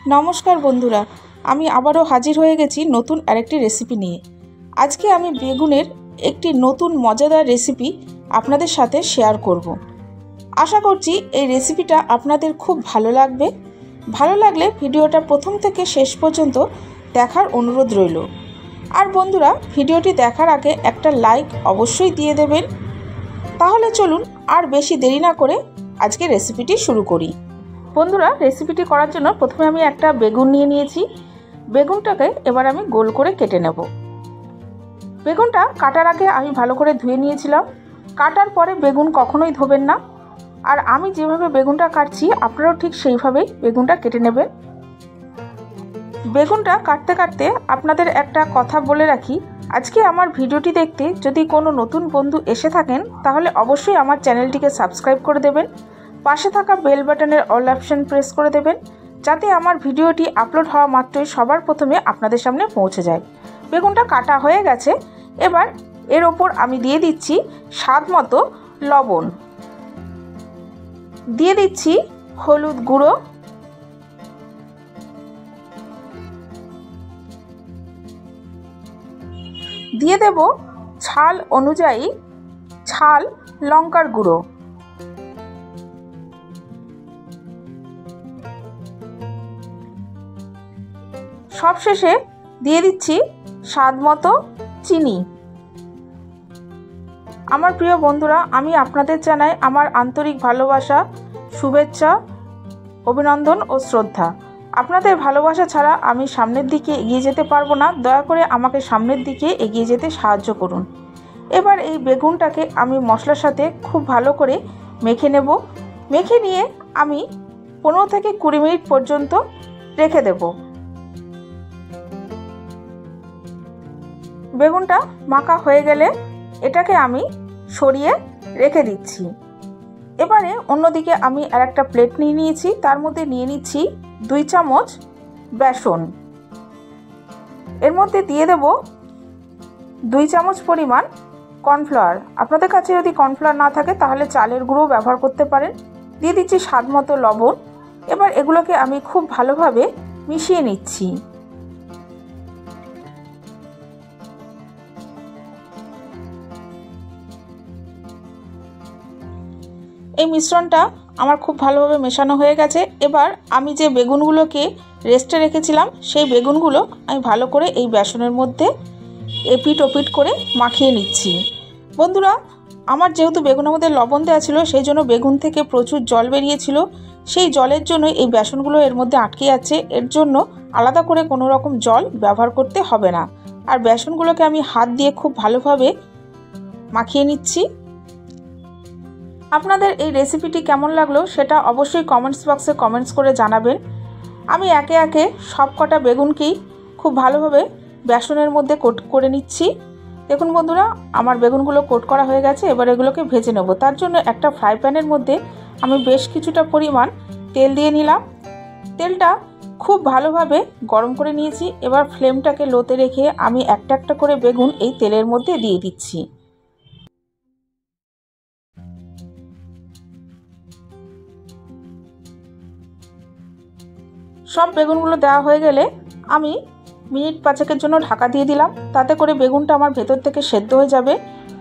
নমস্কার বন্ধুরা, আমি আবারও হাজির হয়ে গেছি নতুন আরেকটি রেসিপি নিয়ে। আজকে আমি বেগুনের একটি নতুন মজাদার রেসিপি আপনাদের সাথে শেয়ার করব। আশা করছি এই রেসিপিটা আপনাদের খুব ভালো লাগবে। ভালো লাগলে ভিডিওটা প্রথম থেকে শেষ পর্যন্ত দেখার অনুরোধ রইল। আর বন্ধুরা, ভিডিওটি দেখার আগে একটা লাইক অবশ্যই দিয়ে দেবেন। তাহলে চলুন আর বেশি দেরি না করে আজকে রেসিপিটি শুরু করি। বন্ধুরা, রেসিপিটি করার জন্য প্রথমে আমি একটা বেগুন নিয়ে নিয়েছি। বেগুনটাকে এবার আমি গোল করে কেটে নেব। বেগুনটা কাটার আগে আমি ভালো করে ধুয়ে নিয়েছিলাম। কাটার পরে বেগুন কখনোই ধোবেন না। আর আমি যেভাবে বেগুনটা কাটছি আপনারাও ঠিক সেইভাবেই বেগুনটা কেটে নেবেন। বেগুনটা কাটতে কাটতে আপনাদের একটা কথা বলে রাখি, আজকে আমার ভিডিওটি দেখতে যদি কোনো নতুন বন্ধু এসে থাকেন তাহলে অবশ্যই আমার চ্যানেলটিকে সাবস্ক্রাইব করে দেবেন। পাশে থাকা বেল বাটনের অল অপশন প্রেস করে দেবেন, যাতে আমার ভিডিওটি আপলোড হওয়া মাত্রই সবার প্রথমে আপনাদের সামনে পৌঁছে যায়। বেগুনটা কাটা হয়ে গেছে। এবার এর ওপর আমি দিয়ে দিচ্ছি স্বাদ মতো লবণ, দিয়ে দিচ্ছি হলুদ গুঁড়ো, দিয়ে দেব ঝাল অনুযায়ী ঝাল লঙ্কার গুঁড়ো, সবশেষে দিয়ে দিচ্ছি স্বাদ মতো চিনি। আমার প্রিয় বন্ধুরা, আমি আপনাদের জানাই আমার আন্তরিক ভালোবাসা, শুভেচ্ছা, অভিনন্দন ও শ্রদ্ধা। আপনাদের ভালোবাসা ছাড়া আমি সামনের দিকে এগিয়ে যেতে পারবো না। দয়া করে আমাকে সামনের দিকে এগিয়ে যেতে সাহায্য করুন। এবার এই বেগুনটাকে আমি মশলার সাথে খুব ভালো করে মেখে নেব। মেখে নিয়ে আমি 15 থেকে 20 মিনিট পর্যন্ত রেখে দেব। বেগুনটা মাখা হয়ে গেলে এটাকে আমি সরিয়ে রেখে দিচ্ছি। এবারে অন্যদিকে আমি আরেকটা প্লেট নিয়ে নিয়েছি, তার মধ্যে নিয়ে নিচ্ছি 2 চামচ বেসন। এর মধ্যে দিয়ে দেব 2 চামচ পরিমাণ কর্নফ্লাওয়ার। আপনাদের কাছে যদি কর্নফ্লাওয়ার না থাকে তাহলে চালের গুঁড়ো ব্যবহার করতে পারেন। দিয়ে দিচ্ছি স্বাদ মতো লবণ। এবার এগুলোকে আমি খুব ভালোভাবে মিশিয়ে নিচ্ছি। এই মিশ্রণটা আমার খুব ভালোভাবে মেশানো হয়ে গেছে। এবার আমি যে বেগুনগুলোকে রেস্টে রেখেছিলাম সেই বেগুনগুলো আমি ভালো করে এই বেসনের মধ্যে এপিট ওপিট করে মাখিয়ে নিচ্ছি। বন্ধুরা, আমার যেহেতু বেগুনের মধ্যে লবণ দেওয়া ছিল সেই জন্য বেগুন থেকে প্রচুর জল বেরিয়েছিল। সেই জলের জন্য এই বেসনগুলো এর মধ্যে আটকে যাচ্ছে। এর জন্য আলাদা করে কোনো রকম জল ব্যবহার করতে হবে না। আর বেসনগুলোকে আমি হাত দিয়ে খুব ভালোভাবে মাখিয়ে নিচ্ছি। আপনাদের এই রেসিপিটি কেমন লাগলো সেটা অবশ্যই কমেন্টস বক্সে কমেন্টস করে জানাবেন। আমি একে একে সব কটা বেগুনকেই খুব ভালোভাবে বেসনের মধ্যে কোট করে নিচ্ছি। দেখুন বন্ধুরা, আমার বেগুনগুলো কোট করা হয়ে গেছে। এবার এগুলোকে ভেজে নেব। তার জন্য একটা ফ্রাই প্যানের মধ্যে আমি বেশ কিছুটা পরিমাণ তেল দিয়ে নিলাম। তেলটা খুব ভালোভাবে গরম করে নিয়েছি। এবার ফ্লেমটাকে লোতে রেখে আমি একটা একটা করে বেগুন এই তেলের মধ্যে দিয়ে দিচ্ছি। সব বেগুনগুলো দেওয়া হয়ে গেলে আমি মিনিট 5 জন্য ঢাকা দিয়ে দিলাম। তাতে করে বেগুনটা আমার ভেতর থেকে সেদ্ধ হয়ে যাবে।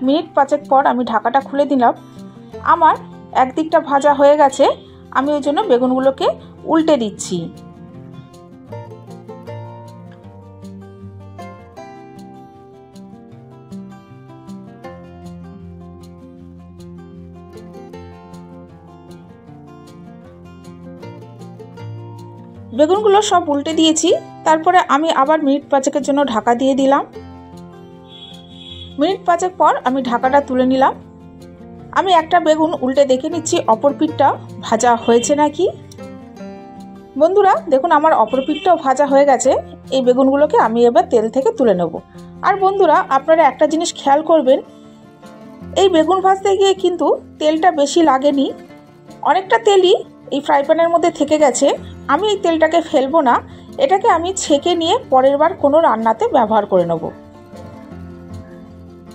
মিনিট 5 পর আমি ঢাকাটা খুলে দিলাম। আমার একদিকটা ভাজা হয়ে গেছে, আমি ওই জন্য বেগুনগুলোকে উল্টে দিচ্ছি। বেগুনগুলো সব উল্টে দিয়েছি। তারপরে আমি আবার মিনিট 5 জন্য ঢাকা দিয়ে দিলাম। মিনিট 5 পর আমি ঢাকাটা তুলে নিলাম। আমি একটা বেগুন উল্টে দেখে নিচ্ছি অপর পিঠটা ভাজা হয়েছে নাকি। বন্ধুরা দেখুন, আমার অপর পিঠটাও ভাজা হয়ে গেছে। এই বেগুনগুলোকে আমি এবার তেল থেকে তুলে নেব। আর বন্ধুরা, আপনারা একটা জিনিস খেয়াল করবেন, এই বেগুন ভাজতে গিয়ে কিন্তু তেলটা বেশি লাগেনি, অনেকটা তেলই এই ফ্রাই প্যানের মধ্যে থেকে গেছে। আমি এই তেলটাকে ফেলবো না, এটাকে আমি ছেঁকে নিয়ে পরের বার কোনো রান্নাতে ব্যবহার করে নেব।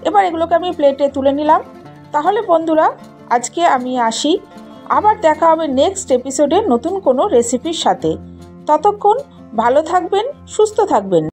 এবার এগুলোকে আমি প্লেটে তুলে নিলাম। তাহলে বন্ধুরা, আজকে আমি আসি। আবার দেখা হবে নেক্সট এপিসোডে নতুন কোনো রেসিপির সাথে। ততক্ষণ ভালো থাকবেন, সুস্থ থাকবেন।